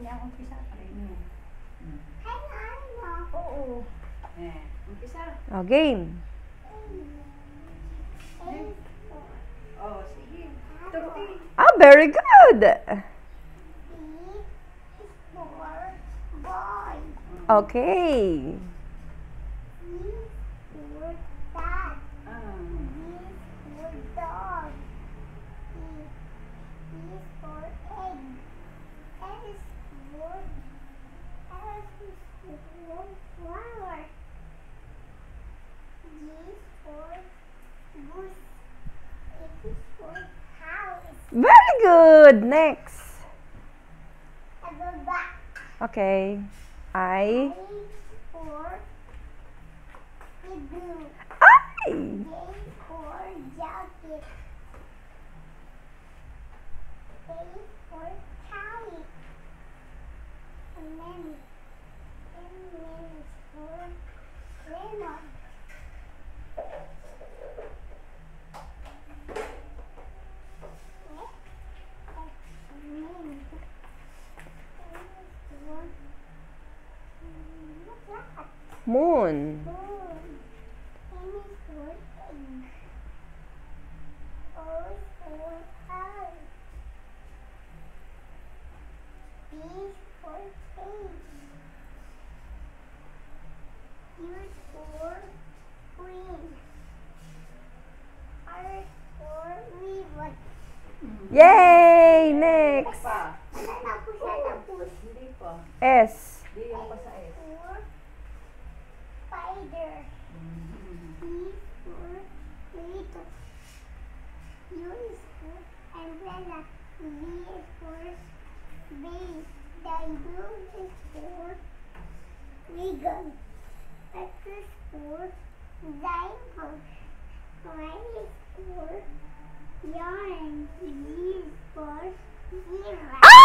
niya akong umpisa. Oo. Umpisa. Oh, game. Oh, sige. Turuin. Ah, very good. Okay. Very good. Next. Okay. I. Ay! Moon. Yay! Next. S. Di yung pa sa S. Spider. B for burrito. U is for umbrella. V is for vase. W is for wagon. X is for xylophone. Y is for yarn. Z is for zebra.